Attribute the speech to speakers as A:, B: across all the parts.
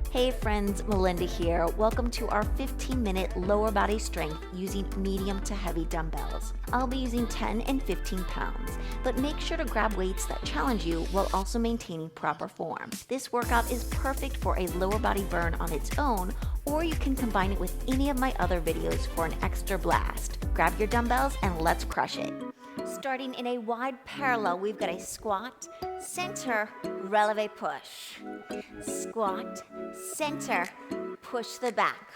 A: Hey friends, Melinda here. Welcome to our 15-minute lower body strength using medium to heavy dumbbells. I'll be using 10 and 15 pounds, but make sure to grab weights that challenge you while also maintaining proper form. This workout is perfect for a lower body burn on its own, or you can combine it with any of my other videos for an extra blast. Grab your dumbbells and let's crush it. Starting in a wide parallel, we've got a squat, center, releve, push. Squat, center, push the back.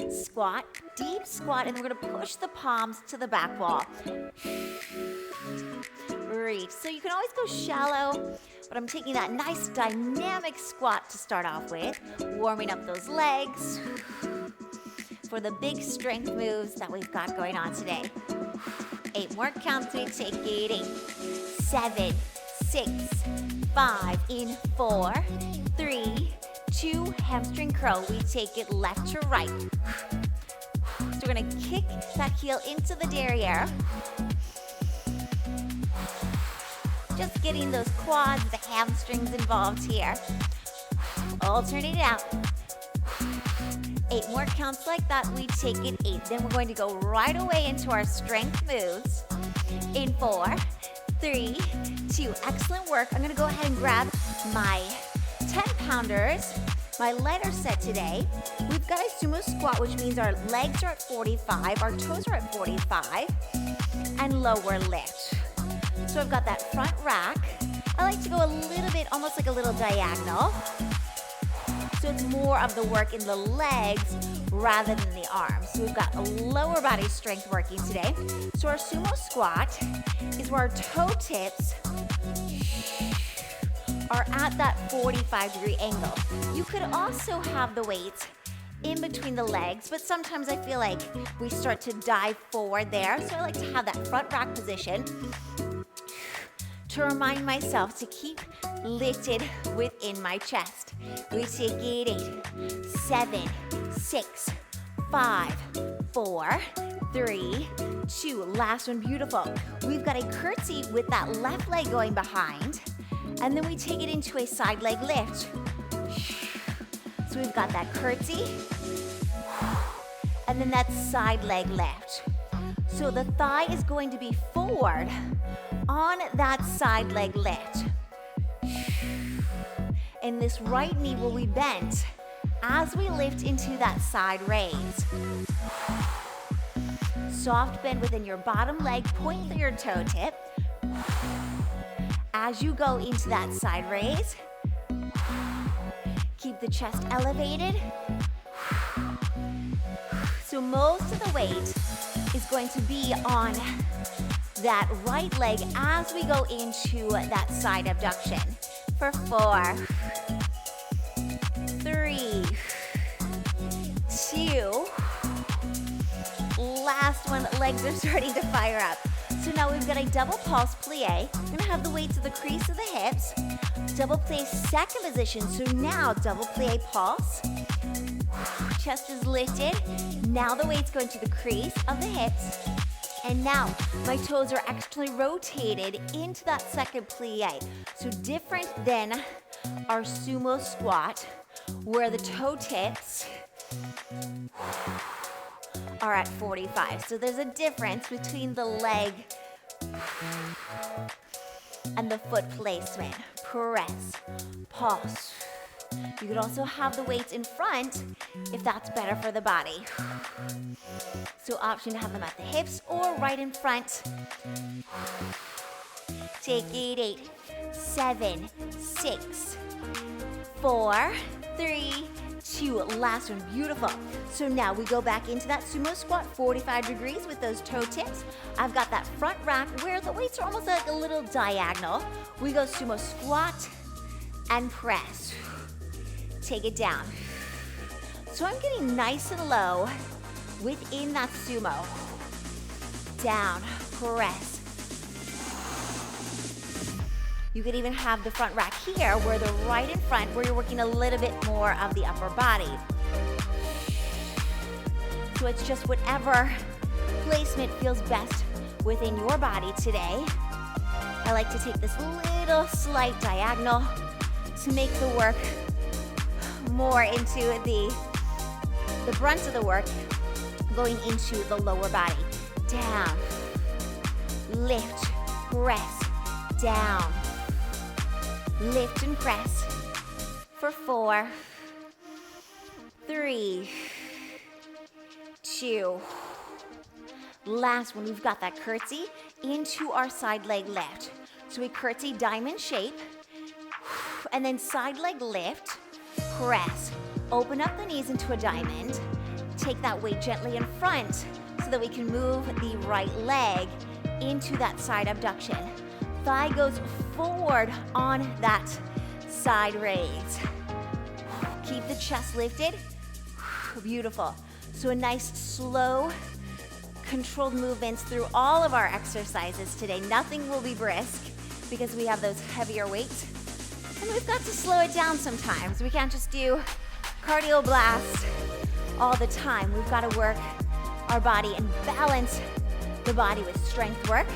A: Squat, deep squat, and we're gonna push the palms to the back wall. Reach. So you can always go shallow, but I'm taking that nice dynamic squat to start off with, warming up those legs for the big strength moves that we've got going on today. 8 more counts, we take it. 8, 7, 6, 5, in 4, 3, 2, hamstring curl. We take it left to right. So we're gonna kick that heel into the derriere. Just getting those quads, the hamstrings involved here. Alternate it out. 8 more counts like that, we take it 8. Then we're going to go right away into our strength moves. In 4, 3, 2, excellent work. I'm gonna go ahead and grab my 10 pounders, my lighter set today. We've got a sumo squat, which means our legs are at 45, our toes are at 45, and lower lift. So I've got that front rack. I like to go a little bit, almost like a little diagonal. So it's more of the work in the legs rather than the arms. So we've got a lower body strength working today. So our sumo squat is where our toe tips are at that 45-degree angle. You could also have the weights in between the legs, but sometimes I feel like we start to dive forward there. So I like to have that front rack position to remind myself to keep lifted within my chest. We take it 8, 7, 6, 5, 4, 3, 2. Last one, beautiful. We've got a curtsy with that left leg going behind, and then we take it into a side leg lift. So we've got that curtsy, and then that side leg lift. So the thigh is going to be forward on that side leg lift. And this right knee will be bent as we lift into that side raise. Soft bend within your bottom leg, point through your toe tip. As you go into that side raise, keep the chest elevated. So most of the weight is going to be on that right leg as we go into that side abduction. For 4, 3, 2, last one, legs are starting to fire up. So now we've got a double pulse plie. We're gonna have the weight to the crease of the hips. Double plie second position, so now double plie pulse. Chest is lifted. Now the weight's going to the crease of the hips. And now my toes are actually rotated into that second plie. So different than our sumo squat, where the toe tips are at 45. So there's a difference between the leg and the foot placement. Press, pulse. You could also have the weights in front if that's better for the body. So option to have them at the hips or right in front. Take it 8, 7, 6, 4, 3, 2. Last one, beautiful. So now we go back into that sumo squat, 45 degrees with those toe tips. I've got that front rack where the weights are almost like a little diagonal. We go sumo squat and press. Take it down. So I'm getting nice and low within that sumo. Down, press. You could even have the front rack here where the right in front where you're working a little bit more of the upper body. So it's just whatever placement feels best within your body today. I like to take this little slight diagonal to make the work more into the brunt of the work, going into the lower body. Down, lift, press, down, lift and press for 4, 3, 2. Last one, we've got that curtsy into our side leg lift. So we curtsy diamond shape, and then side leg lift, press. Open up the knees into a diamond. Take that weight gently in front so that we can move the right leg into that side abduction. Thigh goes forward on that side raise. Keep the chest lifted. Beautiful. So a nice slow, controlled movements through all of our exercises today. Nothing will be brisk because we have those heavier weights. And we've got to slow it down sometimes. We can't just do cardio blast all the time. We've got to work our body and balance the body with strength work.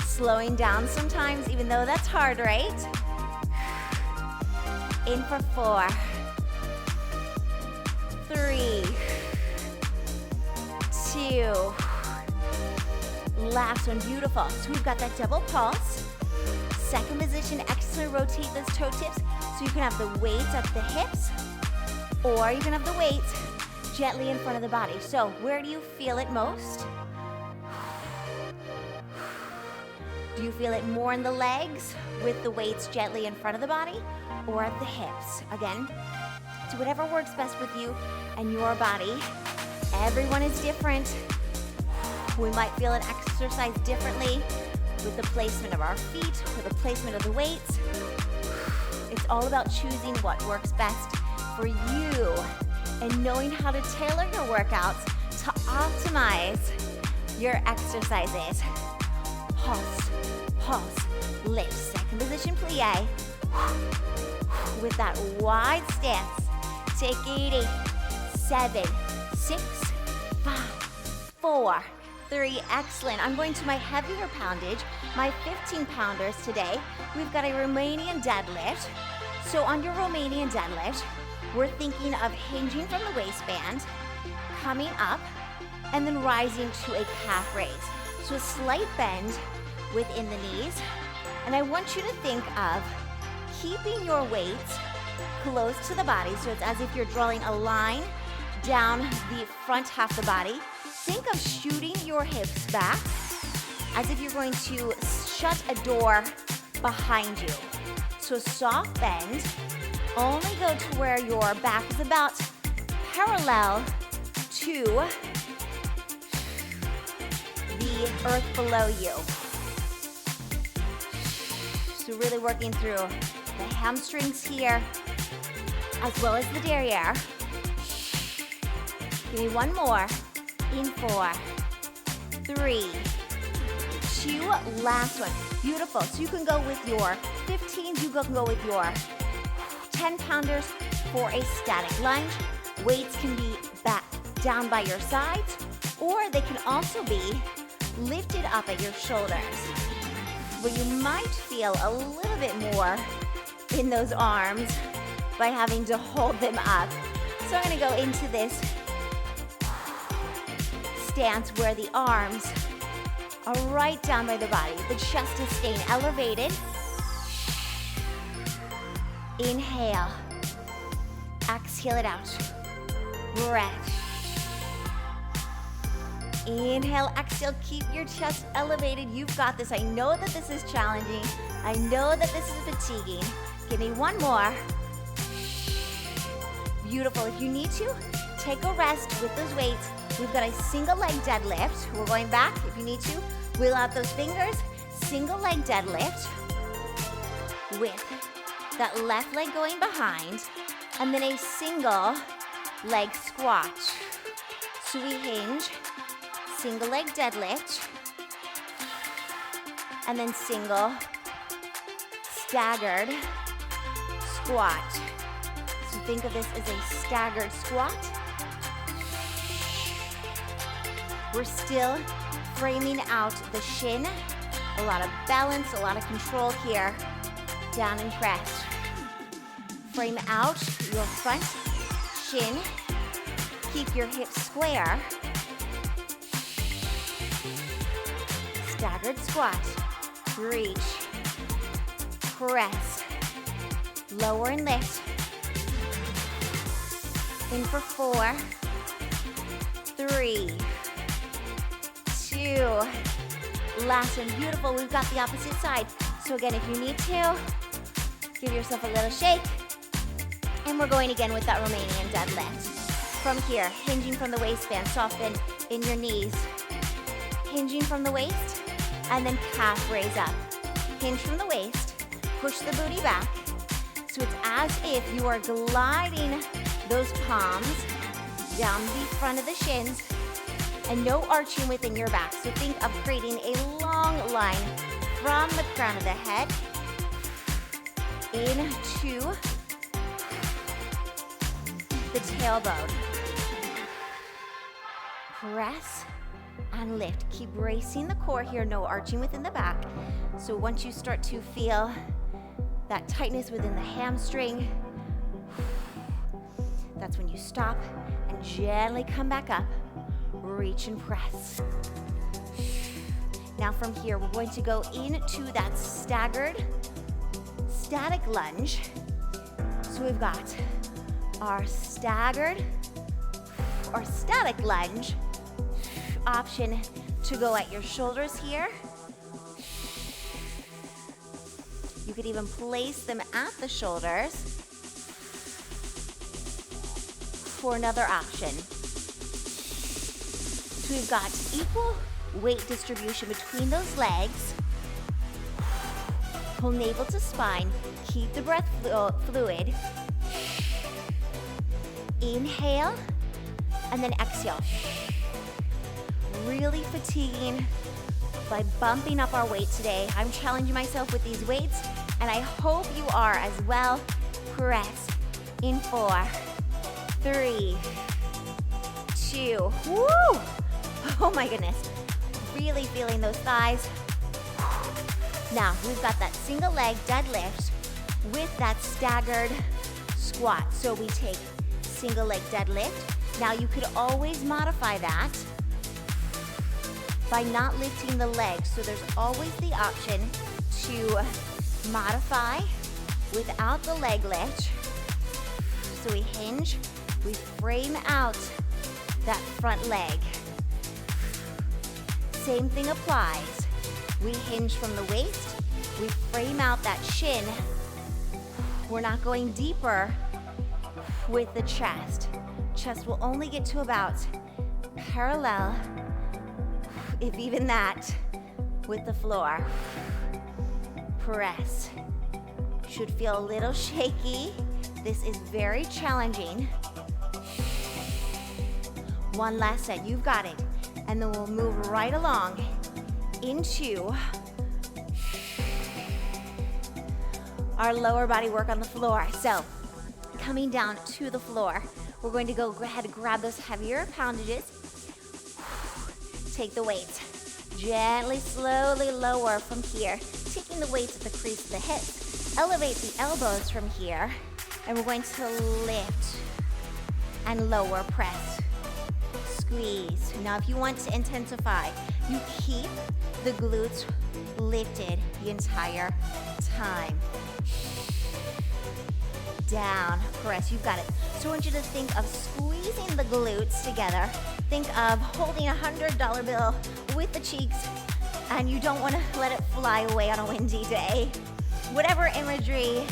A: Slowing down sometimes, even though that's hard, right? In for 4, 3, 2. Last one, beautiful. So we've got that double pulse. Second position, excellent. Rotate those toe tips so you can have the weight at the hips, or you can have the weight gently in front of the body. So where do you feel it most? Do you feel it more in the legs with the weights gently in front of the body, or at the hips? Again, so whatever works best with you and your body. Everyone is different. We might feel an exercise differently with the placement of our feet or the placement of the weights. It's all about choosing what works best for you and knowing how to tailor your workouts to optimize your exercises. Pulse, pulse, lift. Second position plie. With that wide stance. Take 80, 7, 6, 5, 4, 3, excellent. I'm going to my heavier poundage, my 15 pounders today. We've got a Romanian deadlift. So on your Romanian deadlift, we're thinking of hinging from the waistband, coming up, and then rising to a calf raise. So a slight bend within the knees. And I want you to think of keeping your weight close to the body. So it's as if you're drawing a line down the front half of the body. Think of shooting your hips back as if you're going to shut a door behind you. So soft bend, only go to where your back is about parallel to the earth below you. So really working through the hamstrings here, as well as the derriere. Give me one more. In 4, 3, 2, last one. Beautiful. So you can go with your 15s, you can go with your 10 pounders for a static lunge. Weights can be back down by your sides, or they can also be lifted up at your shoulders. But you might feel a little bit more in those arms by having to hold them up. So I'm gonna go into this stance where the arms are right down by the body. The chest is staying elevated. Inhale. Exhale it out. Breath. Inhale, exhale, keep your chest elevated. You've got this. I know that this is challenging. I know that this is fatiguing. Give me one more. Beautiful. If you need to, take a rest with those weights. We've got a single leg deadlift. We're going back if you need to. Wheel out those fingers. Single leg deadlift with that left leg going behind, and then a single leg squat. So we hinge, single leg deadlift, and then single staggered squat. So think of this as a staggered squat. We're still framing out the shin. A lot of balance, a lot of control here. Down and press. Frame out your front shin. Keep your hips square. Staggered squat. Reach. Press. Lower and lift. In for 4, 3, 2. Last one. Beautiful. We've got the opposite side. So again, if you need to, give yourself a little shake. And we're going again with that Romanian deadlift. From here, hinging from the waistband, soften in your knees. Hinging from the waist, and then calf raise up. Hinge from the waist, push the booty back. So it's as if you are gliding those palms down the front of the shins, and no arching within your back. So think of creating a long line from the crown of the head into the tailbone. Press and lift. Keep bracing the core here, no arching within the back. So once you start to feel that tightness within the hamstring, that's when you stop and gently come back up. Reach and press. Now from here, we're going to go into that staggered static lunge. So we've got our staggered or static lunge. Option to go at your shoulders here. You could even place them at the shoulders for another option. So we've got equal weight distribution between those legs. Pull navel to spine. Keep the breath fluid. Inhale and then exhale. Really fatiguing by bumping up our weight today. I'm challenging myself with these weights, and I hope you are as well. Press in 4, 3, 2. Woo! Oh my goodness. Really feeling those thighs. Now, we've got that single leg deadlift with that staggered squat. So we take single leg deadlift. Now you could always modify that by not lifting the legs. So there's always the option to modify without the leg lift. So we hinge, we frame out that front leg. Same thing applies. We hinge from the waist, we frame out that shin. We're not going deeper with the chest. Chest will only get to about parallel, if even that, with the floor. Press. Should feel a little shaky. This is very challenging. One last set, you've got it. And then we'll move right along into our lower body work on the floor. So, coming down to the floor, we're going to go ahead and grab those heavier poundages. Take the weights. Gently, slowly lower from here. Taking the weights at the crease of the hips. Elevate the elbows from here. And we're going to lift and lower, press. Squeeze. Now, if you want to intensify, you keep the glutes lifted the entire time. Down, press, you've got it. So I want you to think of squeezing the glutes together. Think of holding a $100 bill with the cheeks, and you don't want to let it fly away on a windy day. Whatever imagery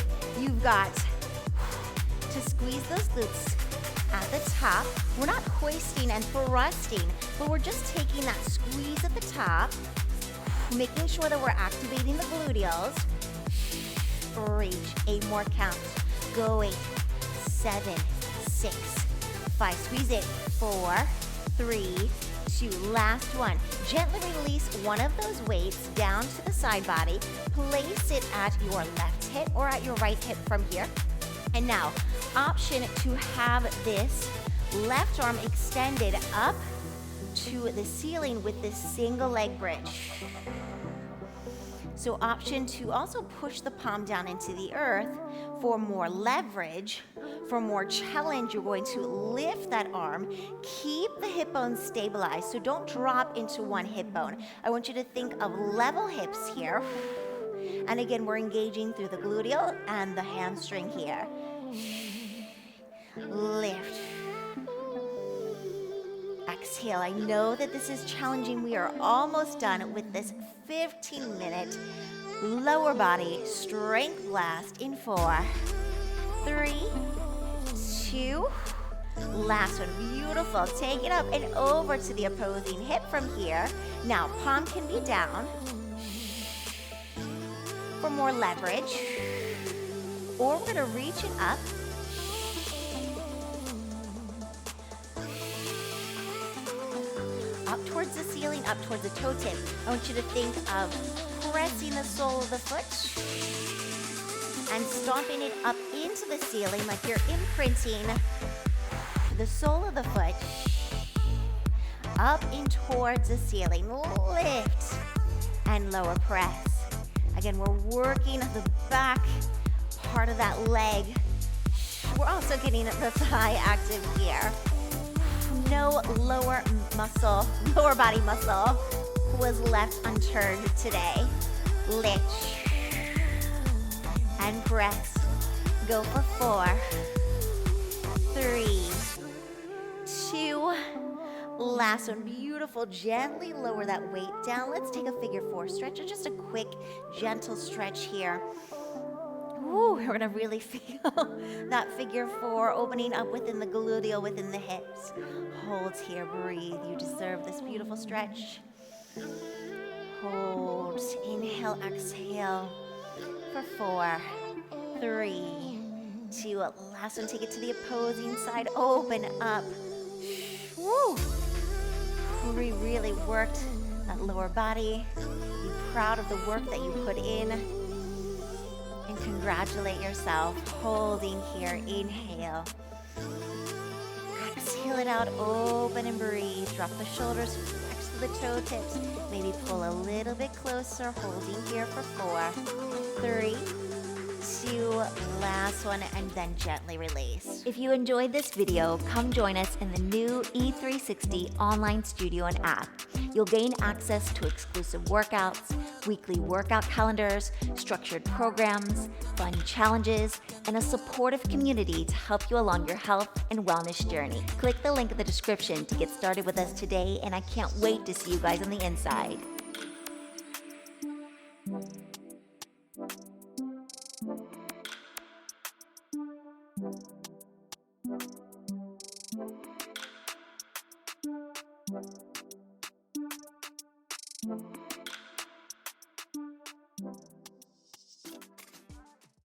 A: you've got to squeeze those glutes at the top. We're not hoisting and thrusting, but we're just taking that squeeze at the top, making sure that we're activating the gluteals. Reach, 8 more counts. Go 8, 7, 6, 5. Squeeze it. 4, 3, 2. Last one. Gently release one of those weights down to the side body. Place it at your left hip or at your right hip from here. And now, option to have this left arm extended up to the ceiling with this single leg bridge. So option to also push the palm down into the earth for more leverage For more challenge, you're going to lift that arm, keep the hip bones stabilized, so don't drop into one hip bone. I want you to think of level hips here. And again, we're engaging through the gluteal and the hamstring here. Lift. Exhale. I know that this is challenging. We are almost done with this 15-minute lower body strength blast in 4, 3, 2, last one. Beautiful. Take it up and over to the opposing hip from here. Now, palm can be down for more leverage, or we're going to reach it up. Up towards the ceiling, up towards the toe tip. I want you to think of pressing the sole of the foot and stomping it up into the ceiling like you're imprinting the sole of the foot up in towards the ceiling. Lift and lower press. Again, we're working the back part of that leg. We're also getting the thigh active here. No lower body muscle was left unturned today. Lift and press. Go for 4, 3, 2, last one. Beautiful. Gently lower that weight down. Let's take a figure 4 stretch, or just a quick, gentle stretch here. Ooh, we're gonna really feel that figure 4 opening up within the gluteal, within the hips. Hold here, breathe. You deserve this beautiful stretch. Hold, inhale, exhale for 4, 3, 2, last one. Take it to the opposing side, open up. Woo! We really worked that lower body. Be proud of the work that you put in. And congratulate yourself. Holding here, inhale. Exhale it out, open and breathe. Drop the shoulders next to the toe tips. Maybe pull a little bit closer, holding here for 4, 3, 2, last one, and then gently release. If you enjoyed this video, come join us in the new E360 online studio and app. You'll gain access to exclusive workouts, weekly workout calendars, structured programs, fun challenges, and a supportive community to help you along your health and wellness journey. Click the link in the description to get started with us today, and I can't wait to see you guys on the inside.